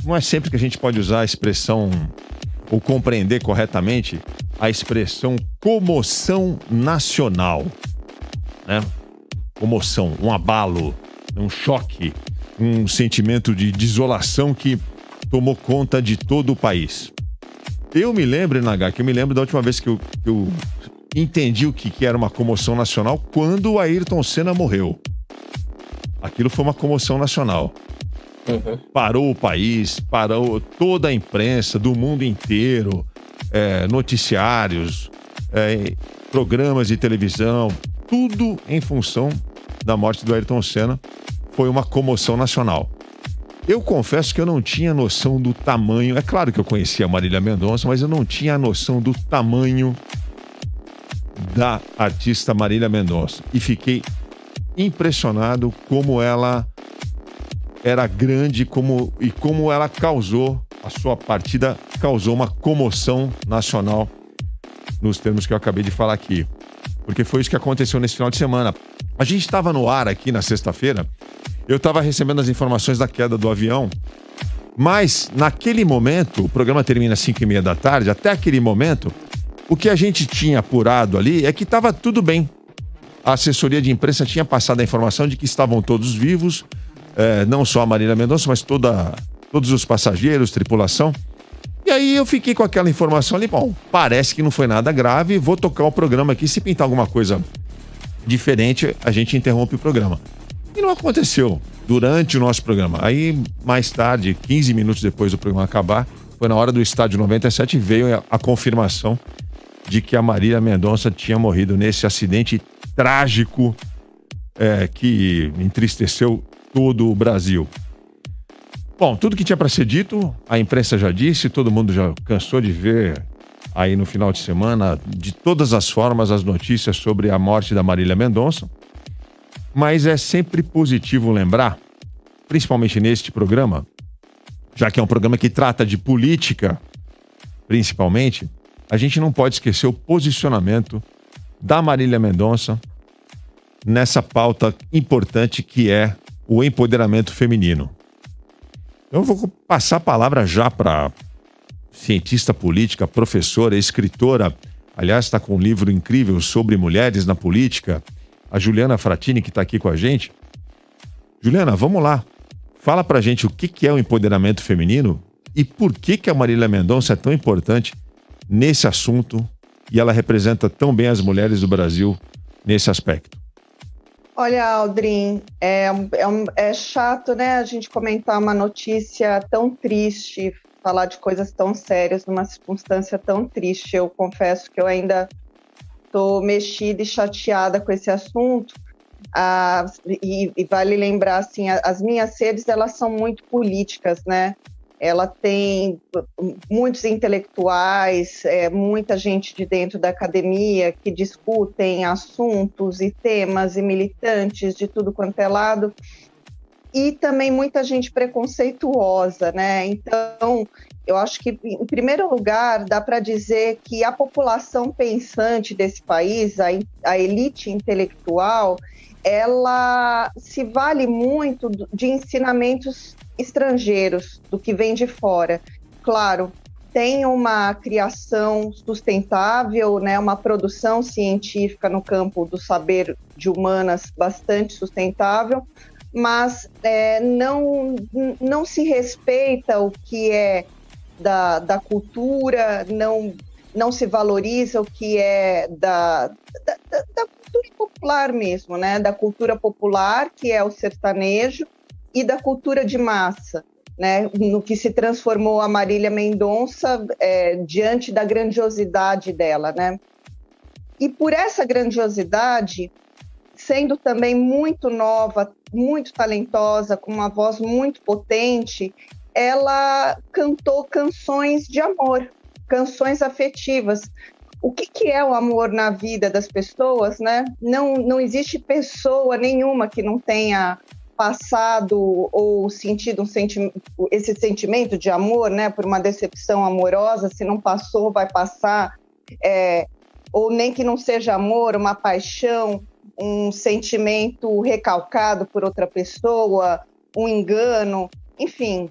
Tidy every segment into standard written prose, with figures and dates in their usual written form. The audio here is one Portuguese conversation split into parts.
não é sempre que a gente pode usar a expressão ou compreender corretamente a expressão comoção nacional, né? Comoção, um abalo, um choque, um sentimento de desolação que tomou conta de todo o país. Eu me lembro, Nagá, que eu me lembro da última vez que eu entendi o que era uma comoção nacional quando o Ayrton Senna morreu. Aquilo foi uma comoção nacional. Uhum. Parou o país, parou toda a imprensa do mundo inteiro, noticiários, programas de televisão, tudo em função da morte do Ayrton Senna. Foi uma comoção nacional. Eu confesso que eu não tinha noção do tamanho. É claro que eu conhecia a Marília Mendonça, mas eu não tinha a noção do tamanho da artista Marília Mendonça. E fiquei impressionado como ela era grande e como ela causou, a sua partida causou uma comoção nacional nos termos que eu acabei de falar aqui. Porque foi isso que aconteceu nesse final de semana. A gente estava no ar aqui na sexta-feira, eu estava recebendo as informações da queda do avião, mas naquele momento, o programa termina às 5h30 da tarde, até aquele momento, o que a gente tinha apurado ali é que estava tudo bem. A assessoria de imprensa tinha passado a informação de que estavam todos vivos, não só a Marília Mendonça, mas todos os passageiros, tripulação. E aí eu fiquei com aquela informação ali, bom, parece que não foi nada grave, vou tocar o programa aqui, se pintar alguma coisa diferente, a gente interrompe o programa. E não aconteceu durante o nosso programa. Aí, mais tarde, 15 minutos depois do programa acabar, foi na hora do Estádio 97, veio a confirmação de que a Marília Mendonça tinha morrido nesse acidente trágico que entristeceu todo o Brasil. Bom, tudo que tinha para ser dito, a imprensa já disse, todo mundo já cansou de ver aí no final de semana, de todas as formas, as notícias sobre a morte da Marília Mendonça. Mas é sempre positivo lembrar, principalmente neste programa, já que é um programa que trata de política, principalmente, a gente não pode esquecer o posicionamento da Marília Mendonça nessa pauta importante que é o empoderamento feminino. Eu vou passar a palavra já para cientista política, professora, escritora, aliás, está com um livro incrível sobre mulheres na política, a Juliana Fratini, que está aqui com a gente. Juliana, vamos lá. Fala pra gente o que é o empoderamento feminino e por que a Marília Mendonça é tão importante nesse assunto e ela representa tão bem as mulheres do Brasil nesse aspecto. Olha, Aldrin, é chato, né, a gente comentar uma notícia tão triste, falar de coisas tão sérias numa circunstância tão triste. Eu confesso que eu ainda estou mexida e chateada com esse assunto. E vale lembrar, assim, as minhas redes, elas são muito políticas, né? Ela tem muitos intelectuais, muita gente de dentro da academia que discutem assuntos e temas e militantes de tudo quanto é lado. E também muita gente preconceituosa, né? Então, eu acho que, em primeiro lugar, dá para dizer que a população pensante desse país, a elite intelectual, ela se vale muito de ensinamentos estrangeiros, do que vem de fora. Claro, tem uma criação sustentável, né, uma produção científica no campo do saber de humanas bastante sustentável, mas não se respeita o que é da cultura, não se valoriza o que é da cultura popular mesmo, né? Da cultura popular, que é o sertanejo, e da cultura de massa, né? No que se transformou a Marília Mendonça diante da grandiosidade dela, né? E por essa grandiosidade, sendo também muito nova, muito talentosa, com uma voz muito potente, ela cantou canções de amor, canções afetivas. O que é o amor na vida das pessoas, né? Não existe pessoa nenhuma que não tenha passado ou sentido esse sentimento de amor, né? Por uma decepção amorosa, se não passou, vai passar. Ou nem que não seja amor, uma paixão, um sentimento recalcado por outra pessoa, um engano, enfim.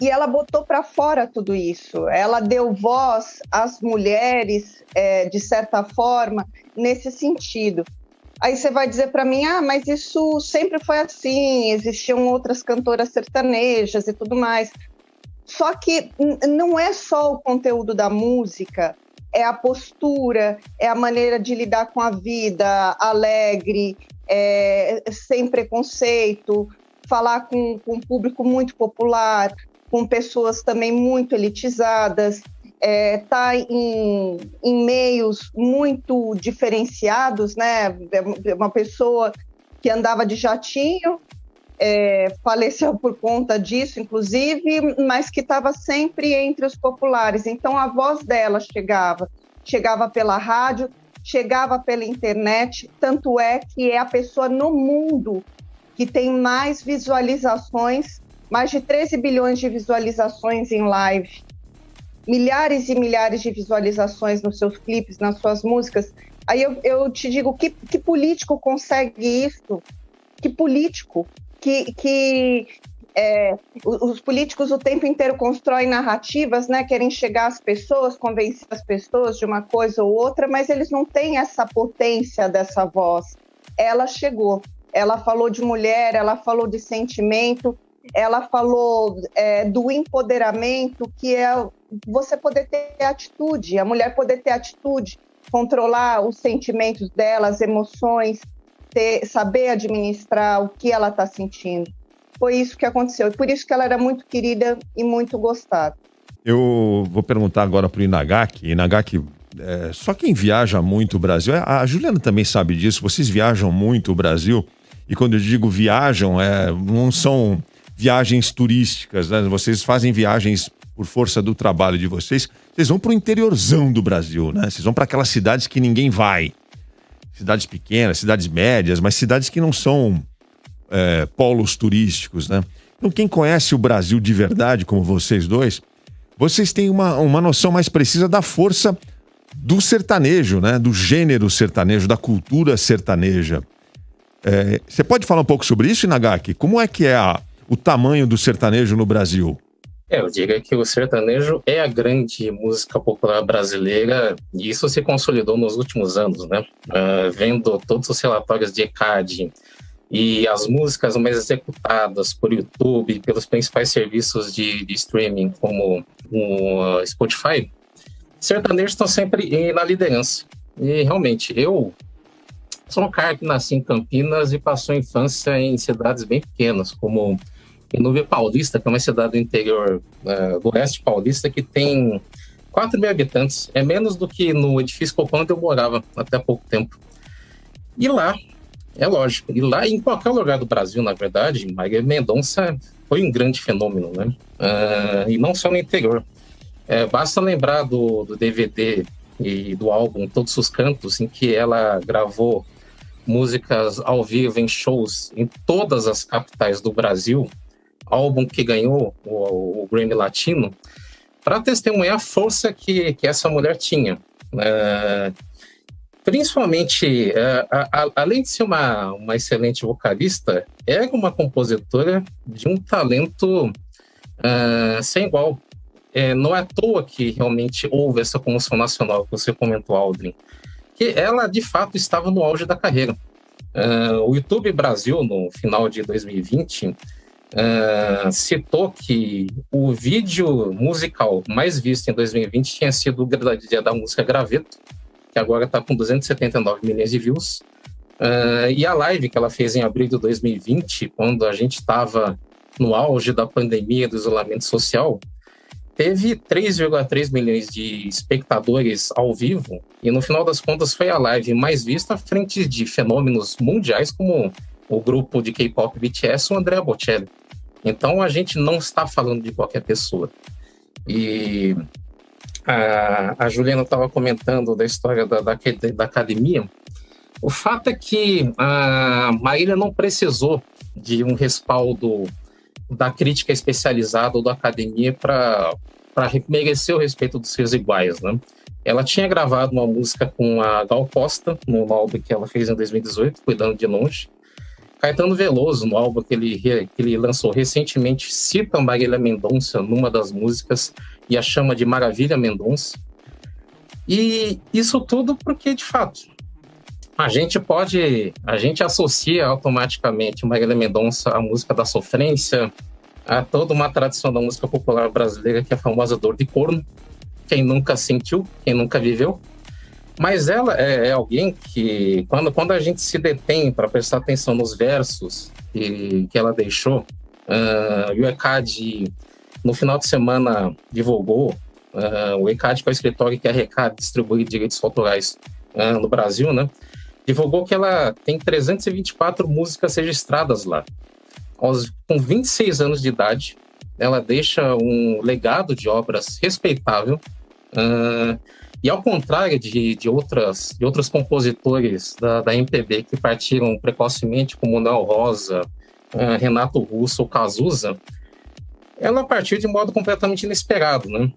E ela botou para fora tudo isso. Ela deu voz às mulheres, de certa forma, nesse sentido. Aí você vai dizer para mim, mas isso sempre foi assim, existiam outras cantoras sertanejas e tudo mais. Só que não é só o conteúdo da música, é a postura, é a maneira de lidar com a vida, alegre, sem preconceito, falar com um público muito popular, com pessoas também muito elitizadas, tá em meios muito diferenciados, né? Uma pessoa que andava de jatinho, faleceu por conta disso, inclusive, mas que estava sempre entre os populares. Então, a voz dela chegava pela rádio, chegava pela internet, tanto é que é a pessoa no mundo que tem mais visualizações, mais de 13 bilhões de visualizações em live, milhares e milhares de visualizações nos seus clipes, nas suas músicas. Aí eu te digo, que político consegue isso? Que político? Os políticos o tempo inteiro constroem narrativas, né? Querem chegar às pessoas, convencer as pessoas de uma coisa ou outra, mas eles não têm essa potência dessa voz. Ela chegou, ela falou de mulher, ela falou de sentimento, ela falou do empoderamento, que é você poder ter atitude, a mulher poder ter atitude, controlar os sentimentos dela, as emoções, saber administrar o que ela está sentindo. Foi isso que aconteceu, e por isso que ela era muito querida e muito gostada. Eu vou perguntar agora para o Inagaki. Inagaki, só quem viaja muito o Brasil, a Juliana também sabe disso, vocês viajam muito o Brasil, e quando eu digo viajam, não são viagens turísticas, né? Vocês fazem viagens por força do trabalho de vocês, vocês vão para o interiorzão do Brasil, né? Vocês vão para aquelas cidades que ninguém vai. Cidades pequenas, cidades médias, mas cidades que não são polos turísticos, né? Então, quem conhece o Brasil de verdade, como vocês dois, vocês têm uma noção mais precisa da força do sertanejo, né? Do gênero sertanejo, da cultura sertaneja. Você pode falar um pouco sobre isso, Inagaki? Como é que é o tamanho do sertanejo no Brasil? Eu diria que o sertanejo é a grande música popular brasileira e isso se consolidou nos últimos anos, né? Vendo todos os relatórios de ECAD e as músicas mais executadas por YouTube, pelos principais serviços de streaming, como o Spotify, sertanejos estão sempre na liderança. E realmente, eu sou um cara que nasci em Campinas e passou a infância em cidades bem pequenas, como em Nuvem Paulista, que é uma cidade do interior do oeste paulista, que tem 4 mil habitantes. É menos do que no edifício Copom onde eu morava até há pouco tempo. E lá, é lógico, e lá em qualquer lugar do Brasil, na verdade, Marília Mendonça foi um grande fenômeno, né? E não só no interior. Basta lembrar do DVD e do álbum Todos os Cantos, em que ela gravou músicas ao vivo em shows em todas as capitais do Brasil, álbum que ganhou o Grammy Latino, para testemunhar a força que essa mulher tinha. Principalmente, além de ser uma excelente vocalista, era uma compositora de um talento sem igual. Não é à toa que realmente houve essa comoção nacional que você comentou, Aldrin, que ela, de fato, estava no auge da carreira. O YouTube Brasil, no final de 2020, citou que o vídeo musical mais visto em 2020 tinha sido o da música Graveto, que agora está com 279 milhões de views. E a live que ela fez em abril de 2020, quando a gente estava no auge da pandemia, do isolamento social, teve 3,3 milhões de espectadores ao vivo, e no final das contas foi a live mais vista à frente de fenômenos mundiais como o grupo de K-pop BTS ou Andrea Bocelli. Então a gente não está falando de qualquer pessoa. E a Juliana estava comentando da história da academia. O fato é que a Marília não precisou de um respaldo da crítica especializada ou da academia para merecer o respeito dos seus iguais, né? Ela tinha gravado uma música com a Gal Costa no álbum que ela fez em 2018, Cuidando de Longe, Caetano Veloso, no álbum que ele lançou recentemente, cita Marília Mendonça numa das músicas e a chama de Maravilha Mendonça. E isso tudo porque, de fato, a gente associa automaticamente Marília Mendonça à música da sofrência, a toda uma tradição da música popular brasileira, que é a famosa dor de corno. Quem nunca sentiu, quem nunca viveu. Mas ela é alguém que, quando a gente se detém para prestar atenção nos versos que ela deixou, e o ECAD, no final de semana, divulgou, o ECAD, que é o escritório que arrecada e distribui direitos autorais no Brasil, né? Divulgou que ela tem 324 músicas registradas lá. Com 26 anos de idade, ela deixa um legado de obras respeitável, e ao contrário de outros compositores da MPB que partiram precocemente, como Noel Rosa, Renato Russo ou Cazuza, ela partiu de modo completamente inesperado, né?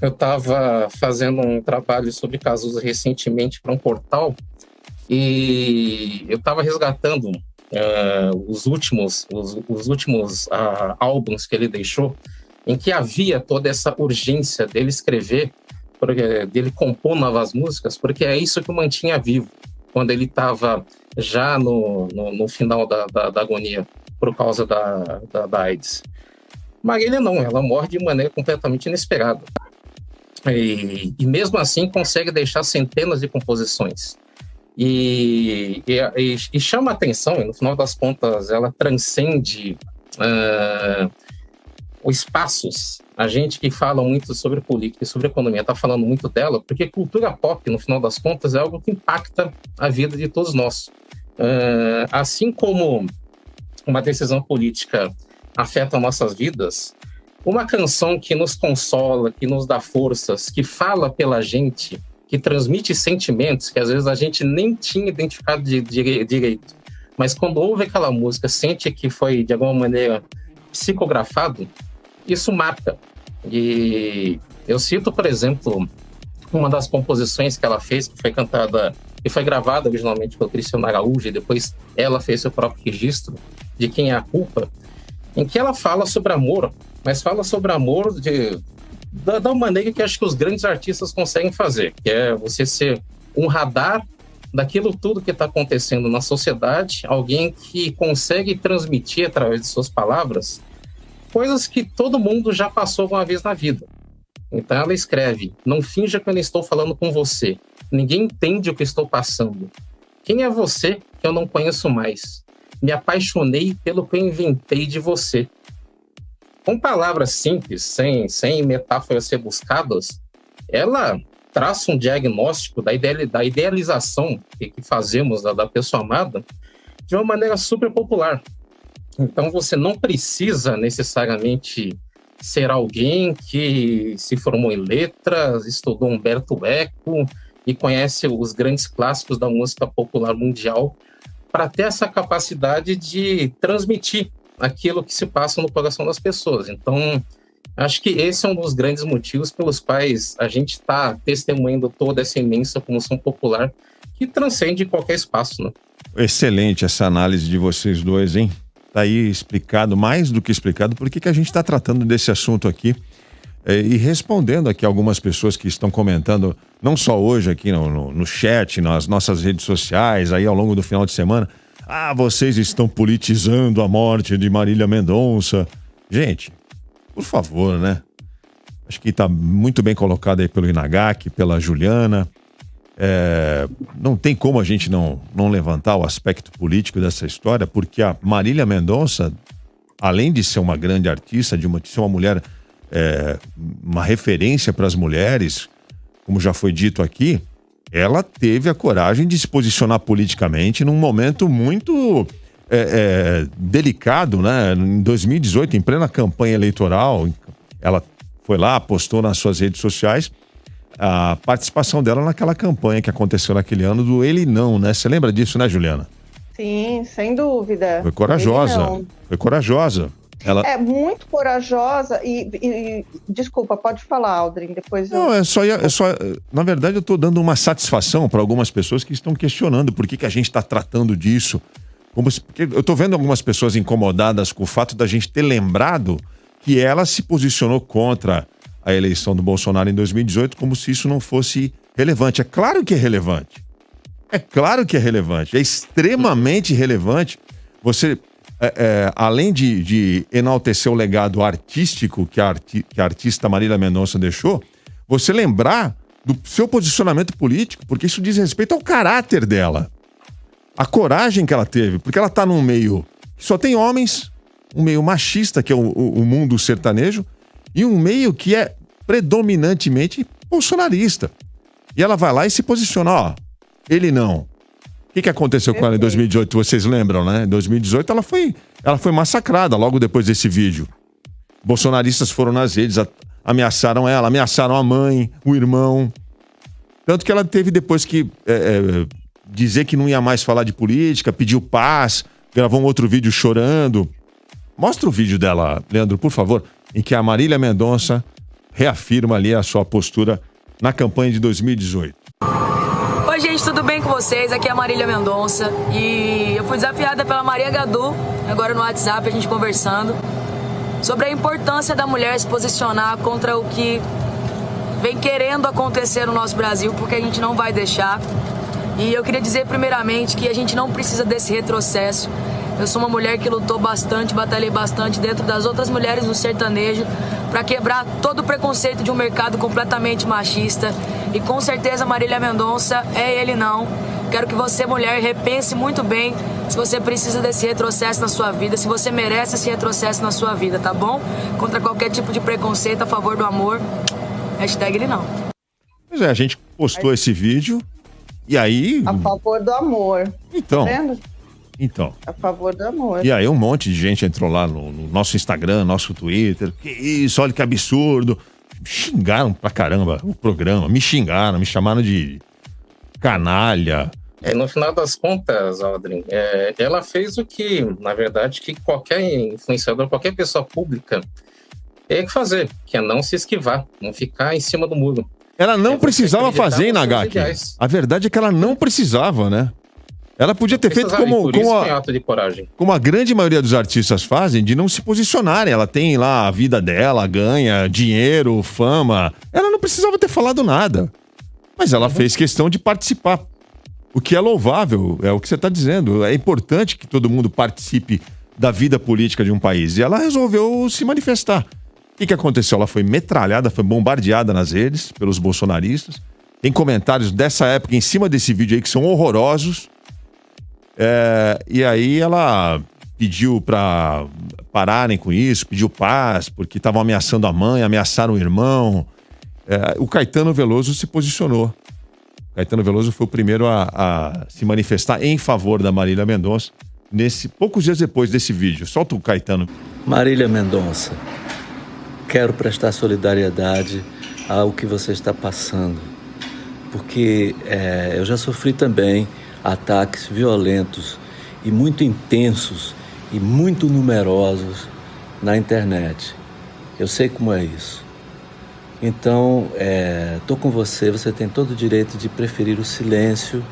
Eu estava fazendo um trabalho sobre Cazuza recentemente para um portal e eu estava resgatando os últimos álbuns que ele deixou, em que havia toda essa urgência dele escrever, dele compor novas músicas, porque é isso que o mantinha vivo quando ele estava já no final da agonia por causa da AIDS. Marília não, ela morre de maneira completamente inesperada. E mesmo assim consegue deixar centenas de composições. E chama a atenção, e no final das contas ela transcende os espaços. A gente que fala muito sobre política e sobre economia está falando muito dela, porque cultura pop, no final das contas, é algo que impacta a vida de todos nós. Assim como uma decisão política afeta nossas vidas, uma canção que nos consola, que nos dá forças, que fala pela gente, que transmite sentimentos que às vezes a gente nem tinha identificado direito, mas quando ouve aquela música, sente que foi de alguma maneira psicografado, isso marca. E eu cito, por exemplo, uma das composições que ela fez, que foi cantada e foi gravada originalmente pelo Cristiano Araújo, e depois ela fez seu próprio registro, De Quem é a Culpa, em que ela fala sobre amor, mas fala sobre amor da maneira que acho que os grandes artistas conseguem fazer, que é você ser um radar daquilo tudo que está acontecendo na sociedade, alguém que consegue transmitir através de suas palavras coisas que todo mundo já passou alguma vez na vida. Então ela escreve: não finja que eu não estou falando com você, ninguém entende o que estou passando. Quem é você que eu não conheço mais? Me apaixonei pelo que eu inventei de você. Com palavras simples, sem metáforas rebuscadas, ela traça um diagnóstico da idealização que fazemos da pessoa amada de uma maneira super popular. Então você não precisa necessariamente ser alguém que se formou em letras, estudou Humberto Eco e conhece os grandes clássicos da música popular mundial para ter essa capacidade de transmitir aquilo que se passa no coração das pessoas. Então, acho que esse é um dos grandes motivos pelos quais a gente está testemunhando toda essa imensa comoção popular que transcende qualquer espaço, né? Excelente essa análise de vocês dois, hein? Tá aí explicado, mais do que explicado, por que a gente está tratando desse assunto aqui e respondendo aqui algumas pessoas que estão comentando, não só hoje aqui no chat, nas nossas redes sociais, aí ao longo do final de semana. Vocês estão politizando a morte de Marília Mendonça. Gente, por favor, né? Acho que está muito bem colocado aí pelo Inagaki, pela Juliana. Não tem como a gente não levantar o aspecto político dessa história, porque a Marília Mendonça, além de ser uma grande artista, de ser uma mulher, uma referência para as mulheres, como já foi dito aqui, ela teve a coragem de se posicionar politicamente num momento muito delicado, né? Em 2018, em plena campanha eleitoral, ela foi lá, postou nas suas redes sociais a participação dela naquela campanha que aconteceu naquele ano do Ele Não, né? Você lembra disso, né, Juliana? Sim, sem dúvida. Foi corajosa. Foi corajosa. Ela... É muito corajosa e desculpa, pode falar, Aldrin, depois eu... Não, na verdade eu estou dando uma satisfação para algumas pessoas que estão questionando por que a gente está tratando disso Porque eu tô vendo algumas pessoas incomodadas com o fato da gente ter lembrado que ela se posicionou contra a eleição do Bolsonaro em 2018 como se isso não fosse relevante. É claro que é relevante. É claro que é relevante. É extremamente relevante você, além de enaltecer o legado artístico que a artista Marília Mendonça deixou, você lembrar do seu posicionamento político, porque isso diz respeito ao caráter dela. A coragem que ela teve, porque ela tá num meio que só tem homens, um meio machista, que é o mundo sertanejo, e um meio que é predominantemente bolsonarista. E ela vai lá e se posiciona, ó, ele não. O que aconteceu com ela em 2018? Vocês lembram, né? Em 2018 ela foi massacrada logo depois desse vídeo. Bolsonaristas foram nas redes, ameaçaram ela, ameaçaram a mãe, o irmão. Tanto que ela teve depois que dizer que não ia mais falar de política, pediu paz, gravou um outro vídeo chorando. Mostra o vídeo dela, Leandro, por favor, em que a Marília Mendonça reafirma ali a sua postura na campanha de 2018. Oi, gente, tudo bem com vocês? Aqui é a Marília Mendonça e eu fui desafiada pela Maria Gadu, agora no WhatsApp, a gente conversando, sobre a importância da mulher se posicionar contra o que vem querendo acontecer no nosso Brasil, porque a gente não vai deixar. E eu queria dizer primeiramente que a gente não precisa desse retrocesso. Eu sou uma mulher que lutou bastante, batalhei bastante dentro das outras mulheres do sertanejo para quebrar todo o preconceito de um mercado completamente machista. E com certeza Marília Mendonça é ele não. Quero que você, mulher, repense muito bem se você precisa desse retrocesso na sua vida, se você merece esse retrocesso na sua vida, tá bom? Contra qualquer tipo de preconceito, a favor do amor, hashtag ele não. Pois é, a gente postou esse vídeo e aí... A favor do amor. Então... Tá vendo? Então. A favor do amor. E aí um monte de gente entrou lá no nosso Instagram, nosso Twitter. Que isso, olha que absurdo. Xingaram pra caramba o programa. Me xingaram, me chamaram de canalha. No final das contas, Aldrin, ela fez o que, na verdade, que qualquer influenciador, qualquer pessoa pública tem que fazer, que é não se esquivar, não ficar em cima do muro. Ela não precisava fazer, hein, Nagaki? A verdade é que ela não precisava, né? Ela podia ter feito como a grande maioria dos artistas fazem, de não se posicionarem. Ela tem lá a vida dela, ganha dinheiro, fama. Ela não precisava ter falado nada. Mas ela fez questão de participar. O que é louvável, é o que você está dizendo. É importante que todo mundo participe da vida política de um país. E ela resolveu se manifestar. O que aconteceu? Ela foi metralhada, foi bombardeada nas redes pelos bolsonaristas. Tem comentários dessa época em cima desse vídeo aí que são horrorosos. E aí ela pediu para pararem com isso, pediu paz, porque estavam ameaçando a mãe, ameaçaram o irmão. O Caetano Veloso se posicionou. O Caetano Veloso foi o primeiro a se manifestar em favor da Marília Mendonça, poucos dias depois desse vídeo. Solta o Caetano. Marília Mendonça, quero prestar solidariedade ao que você está passando, porque eu já sofri também ataques violentos e muito intensos e muito numerosos na internet. Eu sei como é isso. Então, estou com você, você tem todo o direito de preferir o silêncio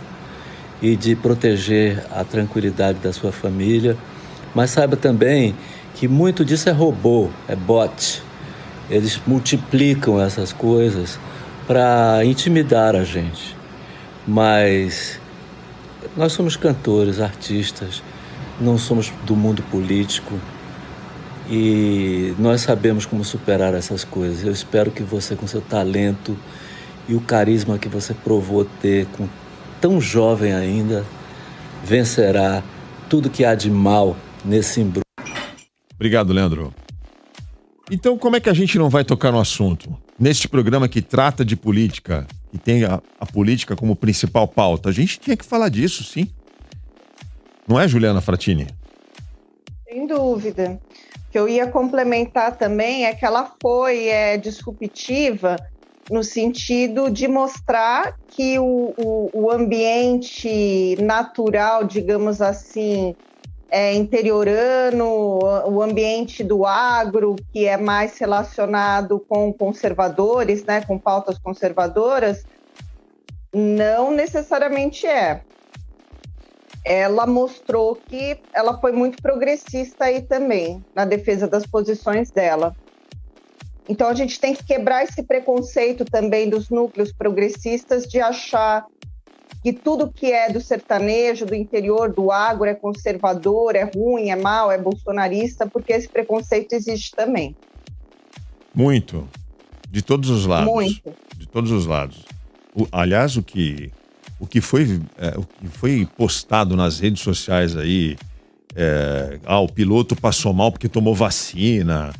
e de proteger a tranquilidade da sua família, mas saiba também que muito disso é robô, é bot. Eles multiplicam essas coisas para intimidar a gente. Mas nós somos cantores, artistas, não somos do mundo político e nós sabemos como superar essas coisas. Eu espero que você, com seu talento e o carisma que você provou ter, tão jovem ainda, vencerá tudo que há de mal nesse embrulho. Obrigado, Leandro. Então, como é que a gente não vai tocar no assunto? Neste programa que trata de política, que tem a política como principal pauta, a gente tinha que falar disso, sim. Não é, Juliana Fratini? Sem dúvida. O que eu ia complementar também é que ela foi disruptiva no sentido de mostrar que o ambiente natural, digamos assim, interiorano, o ambiente do agro, que é mais relacionado com conservadores, né, com pautas conservadoras, não necessariamente é. ela mostrou que ela foi muito progressista aí também, na defesa das posições dela. Então a gente tem que quebrar esse preconceito também dos núcleos progressistas de achar que tudo que é do sertanejo, do interior, do agro é conservador, é ruim, é mau, é bolsonarista, porque esse preconceito existe também. Muito. De todos os lados. Muito. De todos os lados. Aliás, o que foi postado nas redes sociais aí, o piloto passou mal porque tomou vacina.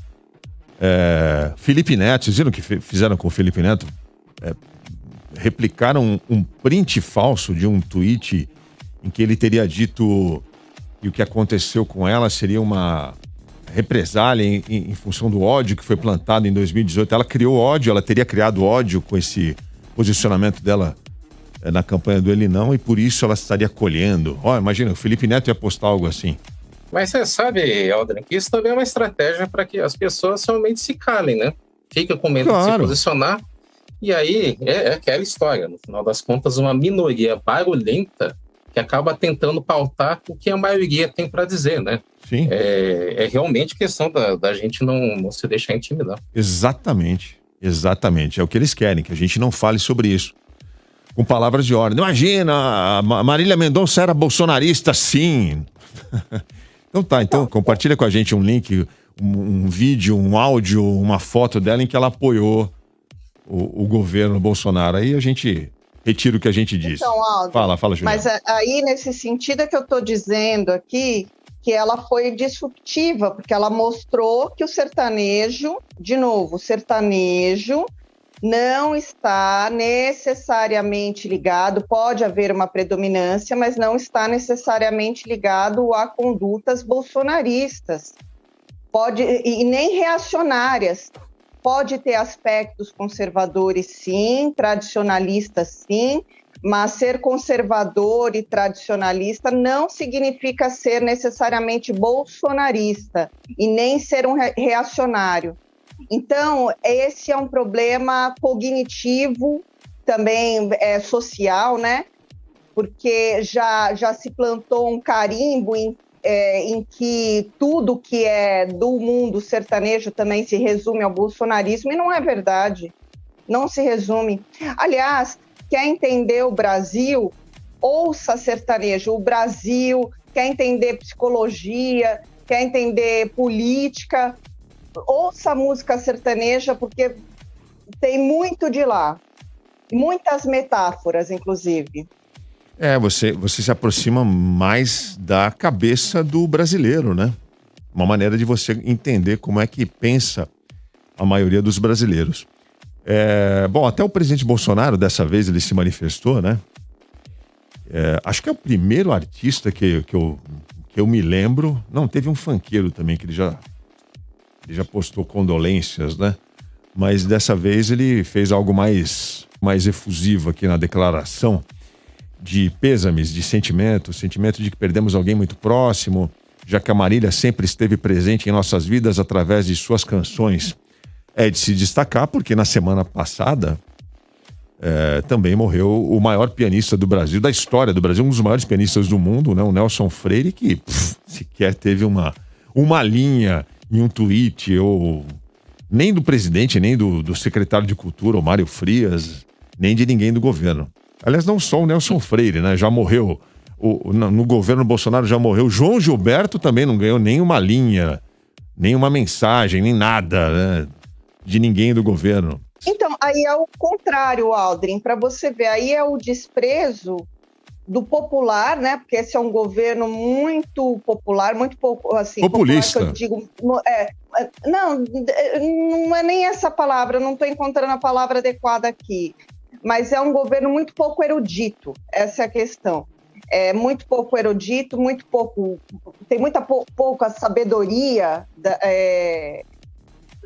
Felipe Neto, vocês viram o que fizeram com o Felipe Neto? Replicaram um print falso de um tweet em que ele teria dito que o que aconteceu com ela seria uma represália em função do ódio que foi plantado em 2018. Ela criou ódio, ela teria criado ódio com esse posicionamento dela na campanha do Ele Não, e por isso ela estaria colhendo. Imagina, o Felipe Neto ia postar algo assim. Mas você sabe, Aldrin, que isso também é uma estratégia para que as pessoas realmente se calem, né? Fica com medo de se posicionar. E aí é aquela história, no final das contas, uma minoria barulhenta que acaba tentando pautar o que a maioria tem para dizer, né? Sim. É realmente questão da gente não se deixar intimidar. Exatamente. É o que eles querem, que a gente não fale sobre isso. Com palavras de ordem. Imagina, a Marília Mendonça era bolsonarista, sim. Então tá, compartilha com a gente um link, um vídeo, um áudio, uma foto dela em que ela apoiou o governo Bolsonaro. Aí a gente retira o que a gente disse. Então, Aldo, fala, Juliana. Mas aí, nesse sentido, é que eu estou dizendo aqui que ela foi disruptiva, porque ela mostrou que o sertanejo, de novo, o sertanejo não está necessariamente ligado, pode haver uma predominância, mas não está necessariamente ligado a condutas bolsonaristas, e nem reacionárias. Pode ter aspectos conservadores, sim, tradicionalistas, sim, mas ser conservador e tradicionalista não significa ser necessariamente bolsonarista e nem ser um reacionário. Então, esse é um problema cognitivo, também social, né? Porque já se plantou um carimbo em que tudo que é do mundo sertanejo também se resume ao bolsonarismo, e não é verdade. Não se resume. Aliás, quer entender o Brasil? Ouça sertanejo. O Brasil quer entender psicologia, quer entender política. Ouça a música sertaneja, porque tem muito de lá. Muitas metáforas, inclusive. Você se aproxima mais da cabeça do brasileiro, né? Uma maneira de você entender como é que pensa a maioria dos brasileiros. Bom, até o presidente Bolsonaro, dessa vez, ele se manifestou, né? Acho que é o primeiro artista que eu me lembro. Não, teve um funkeiro também, que ele já postou condolências, né? Mas dessa vez ele fez algo mais efusivo aqui na declaração de pêsames, de sentimento de que perdemos alguém muito próximo, já que a Marília sempre esteve presente em nossas vidas através de suas canções. É de se destacar porque na semana passada também morreu o maior pianista do Brasil, da história do Brasil, um dos maiores pianistas do mundo, né? O Nelson Freire, que sequer teve uma linha em um tweet, ou nem do presidente, nem do secretário de Cultura, o Mário Frias, nem de ninguém do governo. Aliás, não só o Nelson Freire, né? Já morreu, no governo Bolsonaro já morreu. João Gilberto também não ganhou nenhuma linha, nenhuma mensagem, nem nada, né? De ninguém do governo. Então, aí é o contrário, Aldrin, para você ver, aí é o desprezo do popular, né? Porque esse é um governo muito popular, muito pouco assim, populista. Popular, que eu digo, não é nem essa palavra, eu não estou encontrando a palavra adequada aqui. Mas é um governo muito pouco erudito, essa é a questão. É muito pouco erudito, tem muita pouca sabedoria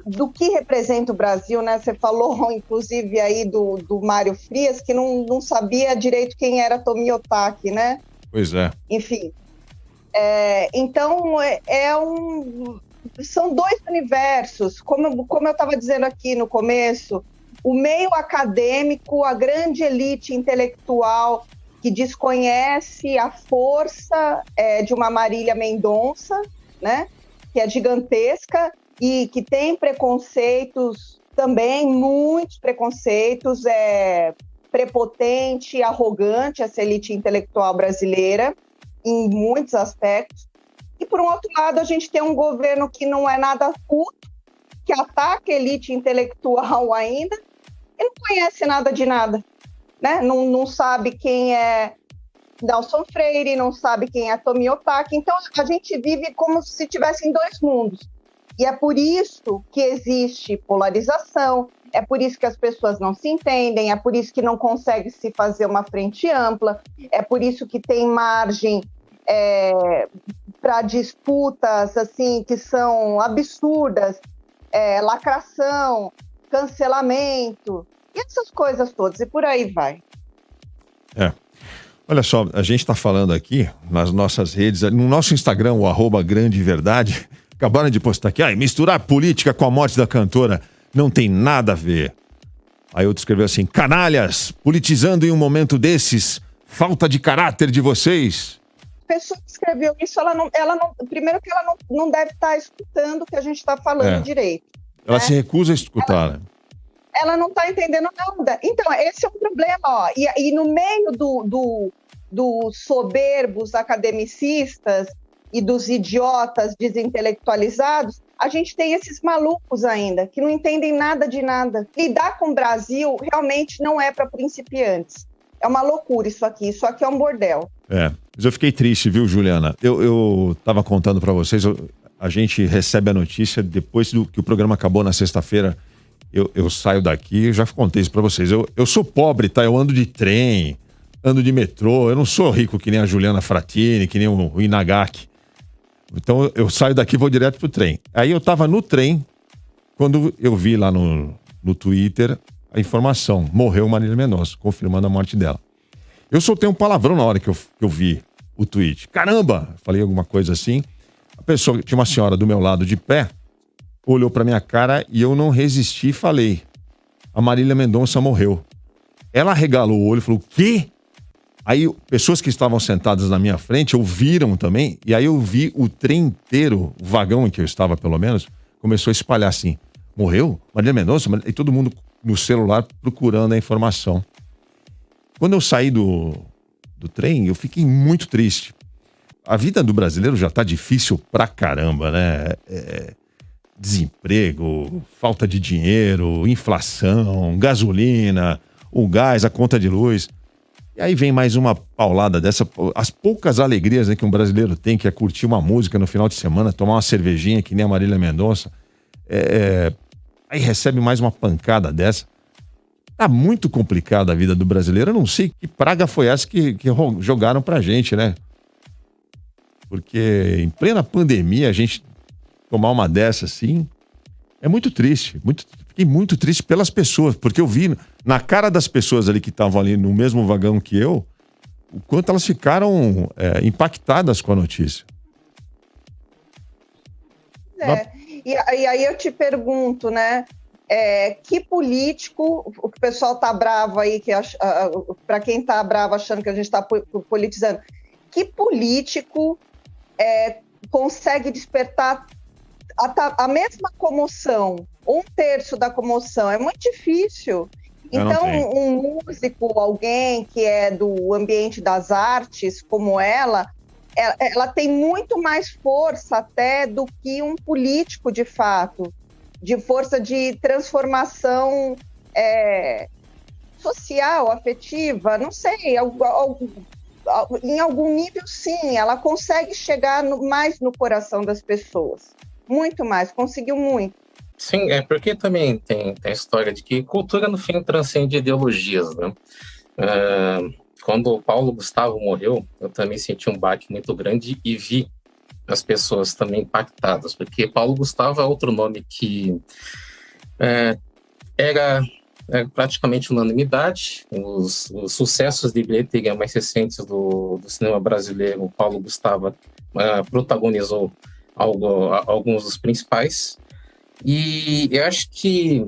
do que representa o Brasil, né? Você falou, inclusive, aí do Mário Frias, que não sabia direito quem era Tomi Otaki, né? Pois é. Enfim. Então, são dois universos, como eu estava dizendo aqui no começo. O meio acadêmico, a grande elite intelectual que desconhece a força de uma Marília Mendonça, né, que é gigantesca e que tem preconceitos também, muitos preconceitos, prepotente, arrogante, essa elite intelectual brasileira, em muitos aspectos. E, por um outro lado, a gente tem um governo que não é nada culto, que ataca a elite intelectual ainda, e não conhece nada de nada, né? Não sabe quem é Nelson Freire, não sabe quem é Tomi Otaki. Então, a gente vive como se tivesse em dois mundos. E é por isso que existe polarização, é por isso que as pessoas não se entendem, é por isso que não consegue se fazer uma frente ampla, é por isso que tem margem para disputas assim, que são absurdas, lacração, cancelamento, e essas coisas todas, e por aí vai. Olha só, a gente está falando aqui nas nossas redes, no nosso Instagram, o @grandeverdade, acabaram de postar aqui, misturar política com a morte da cantora não tem nada a ver. Aí outro escreveu assim, canalhas, politizando em um momento desses, falta de caráter de vocês. A pessoa que escreveu isso, primeiro que ela não deve estar escutando o que a gente está falando direito. Ela se recusa a escutar, né? Ela não está entendendo nada. Então, esse é um problema, ó. E no meio dos soberbos academicistas e dos idiotas desintelectualizados, a gente tem esses malucos ainda, que não entendem nada de nada. Lidar com o Brasil realmente não é para principiantes. É uma loucura isso aqui é um bordel. Mas eu fiquei triste, viu, Juliana? Eu tava contando para vocês, a gente recebe a notícia depois que o programa acabou na sexta-feira. Eu saio daqui, eu já contei isso pra vocês. Eu sou pobre, tá? Eu ando de trem, ando de metrô. Eu não sou rico que nem a Juliana Fratini, que nem o Inagaki. Então eu saio daqui e vou direto pro trem. Aí eu tava no trem, quando eu vi lá no Twitter a informação. Morreu Marília Mendonça, confirmando a morte dela. Eu soltei um palavrão na hora que eu vi o tweet. Caramba! Falei alguma coisa assim. A pessoa, tinha uma senhora do meu lado de pé, olhou pra minha cara e eu não resisti e falei, a Marília Mendonça morreu. Ela arregalou o olho e falou, o quê? Aí pessoas que estavam sentadas na minha frente ouviram também, e aí eu vi o trem inteiro, o vagão em que eu estava pelo menos, começou a espalhar assim, morreu? Marília Mendonça? E todo mundo no celular procurando a informação. Quando eu saí do trem, eu fiquei muito triste. A vida do brasileiro já tá difícil pra caramba, né? Desemprego, falta de dinheiro, inflação, gasolina, o gás, a conta de luz. E aí vem mais uma paulada dessa. As poucas alegrias, né, que um brasileiro tem, que é curtir uma música no final de semana, tomar uma cervejinha, que nem a Marília Mendonça. Aí recebe mais uma pancada dessa. Tá muito complicada a vida do brasileiro. Eu não sei que praga foi essa que jogaram pra gente, né? Porque em plena pandemia a gente tomar uma dessa assim é muito triste. Fiquei muito triste pelas pessoas, porque eu vi na cara das pessoas ali que estavam ali no mesmo vagão que eu, o quanto elas ficaram impactadas com a notícia. E aí eu te pergunto, né? Que político, o pessoal tá bravo aí, para quem tá bravo achando que a gente tá politizando, que político consegue despertar a mesma comoção, 1/3 da comoção? É muito difícil. Então, um músico, alguém que é do ambiente das artes, como ela tem muito mais força até do que um político, de fato, de força de transformação social, afetiva, não sei, em algum nível, sim, ela consegue chegar mais no coração das pessoas. Muito mais, conseguiu muito. Sim, porque também tem a história de que cultura, no fim, transcende ideologias, né? Quando o Paulo Gustavo morreu, eu também senti um baque muito grande e vi as pessoas também impactadas, porque Paulo Gustavo é outro nome que era praticamente unanimidade. Os sucessos de bilheteria mais recentes do cinema brasileiro, o Paulo Gustavo protagonizou alguns dos principais. E eu acho que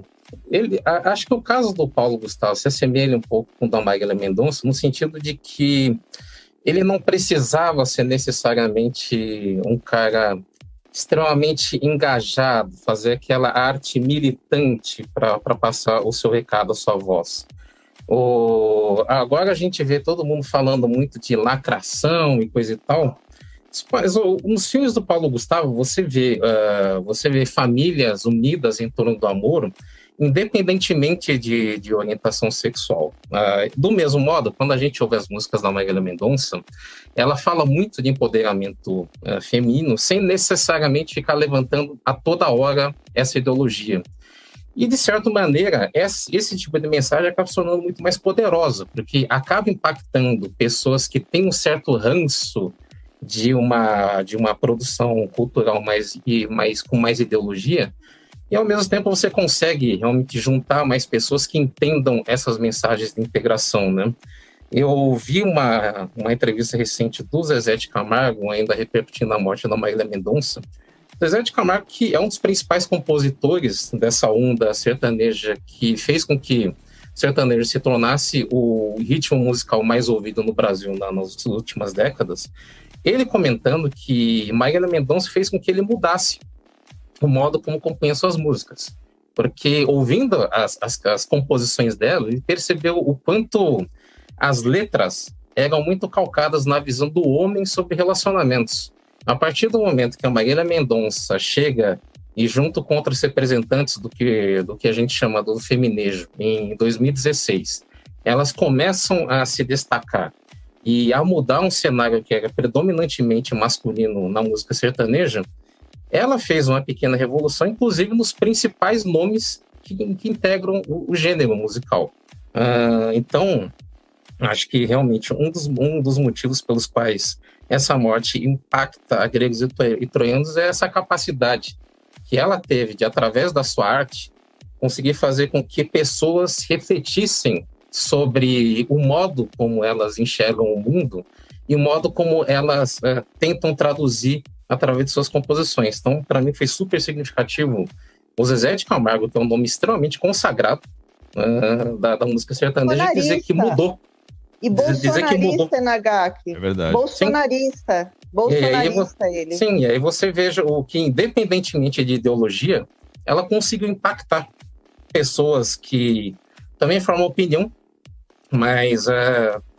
Acho que o caso do Paulo Gustavo se assemelha um pouco com o da Marília Mendonça, no sentido de que ele não precisava ser necessariamente um cara extremamente engajado, fazer aquela arte militante para passar o seu recado, a sua voz. Agora a gente vê todo mundo falando muito de lacração e coisa e tal, mas nos filmes do Paulo Gustavo você vê famílias unidas em torno do amor, independentemente de orientação sexual. Do mesmo modo, quando a gente ouve as músicas da Marília Mendonça, ela fala muito de empoderamento feminino, sem necessariamente ficar levantando a toda hora essa ideologia. E, de certa maneira, esse tipo de mensagem acaba se tornando muito mais poderosa, porque acaba impactando pessoas que têm um certo ranço de uma produção cultural com mais ideologia, e ao mesmo tempo você consegue realmente juntar mais pessoas que entendam essas mensagens de integração, né? Eu vi uma entrevista recente do Zezé de Camargo, ainda repercutindo a morte da Marília Mendonça. Zezé de Camargo, que é um dos principais compositores dessa onda sertaneja, que fez com que o sertanejo se tornasse o ritmo musical mais ouvido no Brasil nas últimas décadas, ele comentando que Marília Mendonça fez com que ele mudasse o modo como compunha suas músicas. Porque, ouvindo as composições dela, ele percebeu o quanto as letras eram muito calcadas na visão do homem sobre relacionamentos. A partir do momento que a Marília Mendonça chega e, junto com outros representantes do que a gente chama do feminejo, em 2016, elas começam a se destacar e a mudar um cenário que era predominantemente masculino na música sertaneja, ela fez uma pequena revolução, inclusive nos principais nomes que integram o gênero musical. Então, acho que realmente um dos motivos pelos quais essa morte impacta a gregos e troianos é essa capacidade que ela teve de, através da sua arte, conseguir fazer com que pessoas refletissem sobre o modo como elas enxergam o mundo e o modo como elas tentam traduzir através de suas composições. Então, para mim, foi super significativo o Zezé de Camargo, que é um nome extremamente consagrado da música sertaneja, dizer que mudou. E bolsonarista, Nagaki. É verdade. Bolsonarista. Ele. Sim, e aí você veja o que, independentemente de ideologia, ela conseguiu impactar pessoas que também formam opinião, mas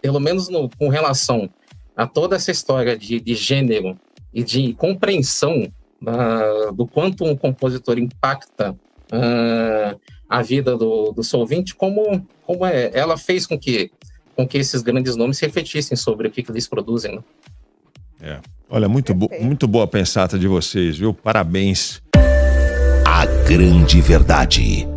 pelo menos com relação a toda essa história de gênero e de compreensão do quanto um compositor impacta a vida do seu ouvinte, como ela fez com que esses grandes nomes refletissem sobre o que eles produzem, né? Olha, muito boa a pensata de vocês, viu? Parabéns. A grande verdade.